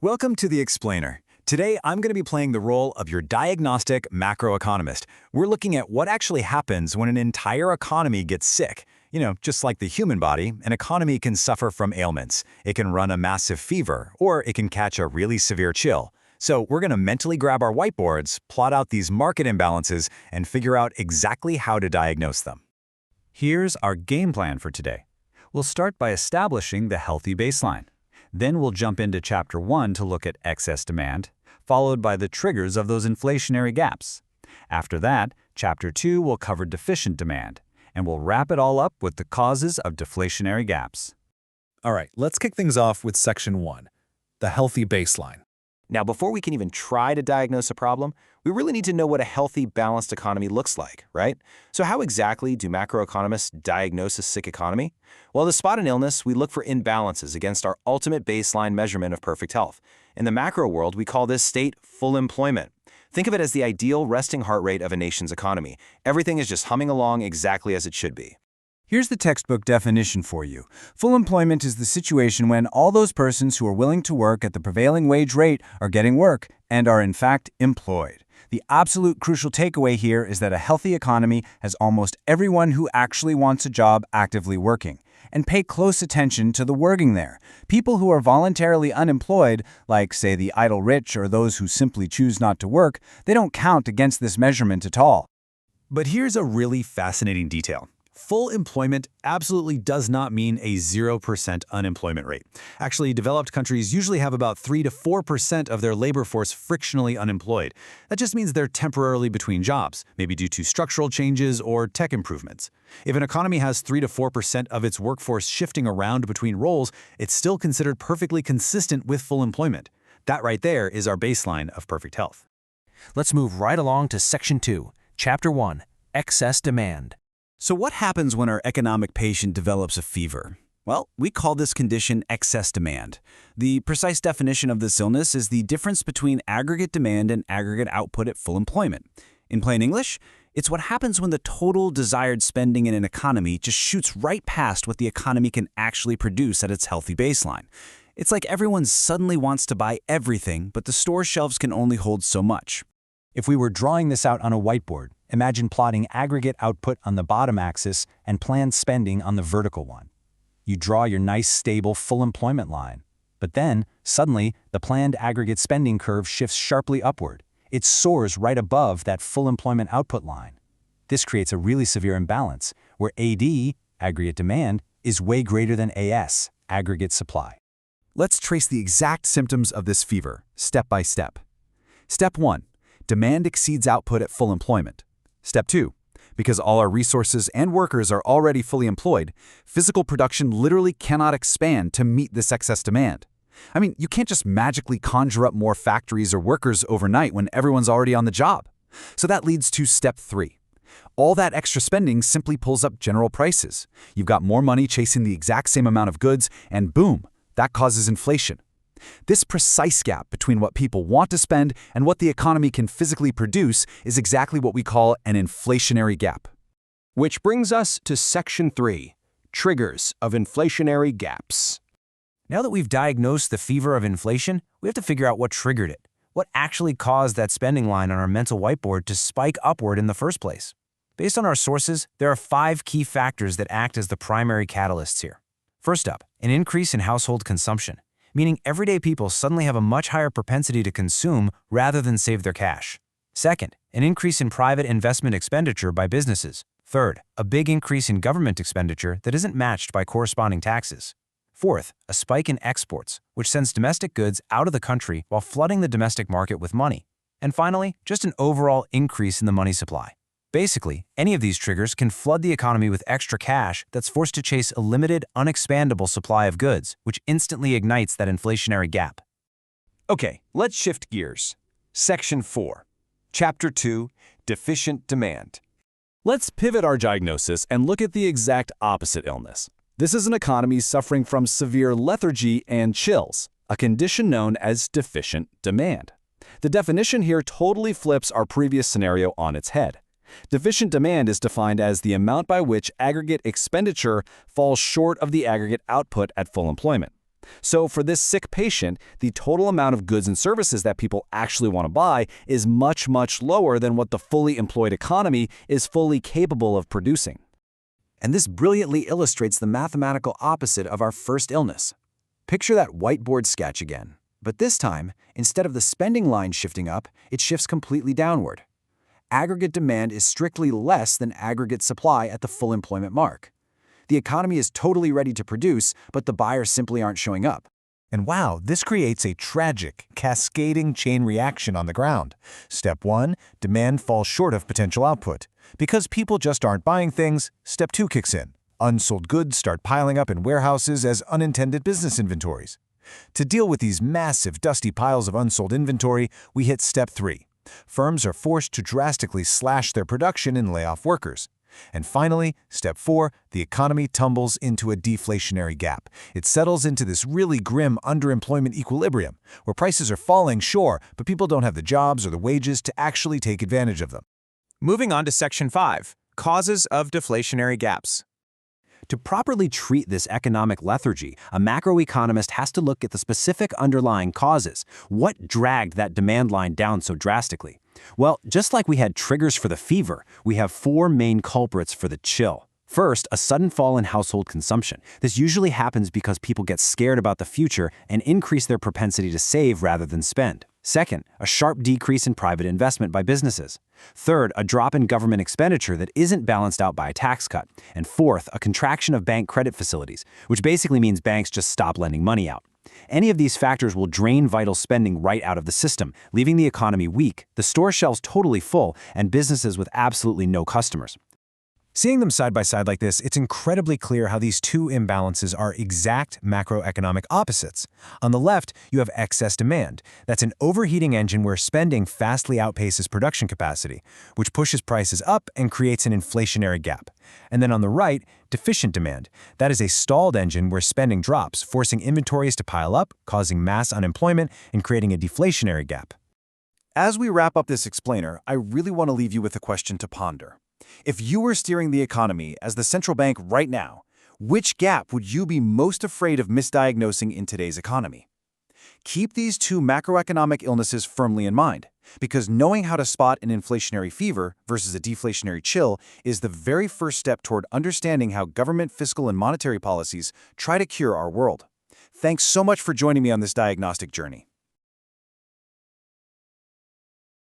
Welcome to The Explainer. Today, I'm going to be playing the role of your diagnostic macroeconomist. We're looking at what actually happens when an entire economy gets sick. Just like the human body, an economy can suffer from ailments. It can run a massive fever, or it can catch a really severe chill. So we're going to mentally grab our whiteboards, plot out these market imbalances, and figure out exactly how to diagnose them. Here's our game plan for today. We'll start by establishing the healthy baseline. Then we'll jump into Chapter 1 to look at excess demand, followed by the triggers of those inflationary gaps. After that, Chapter 2 will cover deficient demand, and we'll wrap it all up with the causes of deflationary gaps. All right, let's kick things off with Section 1, the healthy baseline. Now, before we can even try to diagnose a problem, we really need to know what a healthy, balanced economy looks like, right? So how exactly do macroeconomists diagnose a sick economy? Well, to spot an illness, we look for imbalances against our ultimate baseline measurement of perfect health. In the macro world, we call this state full employment. Think of it as the ideal resting heart rate of a nation's economy. Everything is just humming along exactly as it should be. Here's the textbook definition for you. Full employment is the situation when all those persons who are willing to work at the prevailing wage rate are getting work and are in fact employed. The absolute crucial takeaway here is that a healthy economy has almost everyone who actually wants a job actively working. And pay close attention to the wording there. People who are voluntarily unemployed, like, say, the idle rich or those who simply choose not to work, they don't count against this measurement at all. But here's a really fascinating detail. Full employment absolutely does not mean a 0% unemployment rate. Actually, developed countries usually have about 3 to 4% of their labor force frictionally unemployed. That just means they're temporarily between jobs, maybe due to structural changes or tech improvements. If an economy has 3 to 4% of its workforce shifting around between roles, it's still considered perfectly consistent with full employment. That right there is our baseline of perfect health. Let's move right along to Section 2, Chapter 1, Excess Demand. So what happens when our economic patient develops a fever? Well, we call this condition excess demand. The precise definition of this illness is the difference between aggregate demand and aggregate output at full employment. In plain English, it's what happens when the total desired spending in an economy just shoots right past what the economy can actually produce at its healthy baseline. It's like everyone suddenly wants to buy everything, but the store shelves can only hold so much. If we were drawing this out on a whiteboard, imagine plotting aggregate output on the bottom axis and planned spending on the vertical one. You draw your nice, stable, full employment line. But then, suddenly, the planned aggregate spending curve shifts sharply upward. It soars right above that full employment output line. This creates a really severe imbalance, where AD, aggregate demand, is way greater than AS, aggregate supply. Let's trace the exact symptoms of this fever, step by step. Step 1. Demand exceeds output at full employment. Step 2. Because all our resources and workers are already fully employed, physical production literally cannot expand to meet this excess demand. I mean, you can't just magically conjure up more factories or workers overnight when everyone's already on the job. So that leads to Step 3. All that extra spending simply pulls up general prices. You've got more money chasing the exact same amount of goods, and boom, that causes inflation. This precise gap between what people want to spend and what the economy can physically produce is exactly what we call an inflationary gap. Which brings us to Section 3, Triggers of Inflationary Gaps. Now that we've diagnosed the fever of inflation, we have to figure out what triggered it. What actually caused that spending line on our mental whiteboard to spike upward in the first place? Based on our sources, there are 5 key factors that act as the primary catalysts here. First up, an increase in household consumption, meaning everyday people suddenly have a much higher propensity to consume rather than save their cash. Second, an increase in private investment expenditure by businesses. Third, a big increase in government expenditure that isn't matched by corresponding taxes. Fourth, a spike in exports, which sends domestic goods out of the country while flooding the domestic market with money. And finally, just an overall increase in the money supply. Basically, any of these triggers can flood the economy with extra cash that's forced to chase a limited, unexpandable supply of goods, which instantly ignites that inflationary gap. Okay, let's shift gears. Section 4, Chapter 2, Deficient Demand. Let's pivot our diagnosis and look at the exact opposite illness. This is an economy suffering from severe lethargy and chills, a condition known as deficient demand. The definition here totally flips our previous scenario on its head. Deficient demand is defined as the amount by which aggregate expenditure falls short of the aggregate output at full employment. So for this sick patient, the total amount of goods and services that people actually want to buy is much, much lower than what the fully employed economy is fully capable of producing. And this brilliantly illustrates the mathematical opposite of our first illness. Picture that whiteboard sketch again. But this time, instead of the spending line shifting up, it shifts completely downward. Aggregate demand is strictly less than aggregate supply at the full employment mark. The economy is totally ready to produce, but the buyers simply aren't showing up. And wow, this creates a tragic, cascading chain reaction on the ground. Step 1, demand falls short of potential output. Because people just aren't buying things, Step 2 kicks in. Unsold goods start piling up in warehouses as unintended business inventories. To deal with these massive, dusty piles of unsold inventory, we hit Step 3. Firms are forced to drastically slash their production and lay off workers. And finally, Step 4, the economy tumbles into a deflationary gap. It settles into this really grim underemployment equilibrium, where prices are falling, sure, but people don't have the jobs or the wages to actually take advantage of them. Moving on to Section 5, Causes of Deflationary Gaps. To properly treat this economic lethargy, a macroeconomist has to look at the specific underlying causes. What dragged that demand line down so drastically? Well, just like we had triggers for the fever, we have 4 main culprits for the chill. First, a sudden fall in household consumption. This usually happens because people get scared about the future and increase their propensity to save rather than spend. Second, a sharp decrease in private investment by businesses. Third, a drop in government expenditure that isn't balanced out by a tax cut. And fourth, a contraction of bank credit facilities, which basically means banks just stop lending money out. Any of these factors will drain vital spending right out of the system, leaving the economy weak, the store shelves totally full, and businesses with absolutely no customers. Seeing them side by side like this, it's incredibly clear how these two imbalances are exact macroeconomic opposites. On the left, you have excess demand. That's an overheating engine where spending vastly outpaces production capacity, which pushes prices up and creates an inflationary gap. And then on the right, deficient demand. That is a stalled engine where spending drops, forcing inventories to pile up, causing mass unemployment, and creating a deflationary gap. As we wrap up this explainer, I really want to leave you with a question to ponder. If you were steering the economy as the central bank right now, which gap would you be most afraid of misdiagnosing in today's economy? Keep these two macroeconomic illnesses firmly in mind, because knowing how to spot an inflationary fever versus a deflationary chill is the very first step toward understanding how government fiscal and monetary policies try to cure our world. Thanks so much for joining me on this diagnostic journey.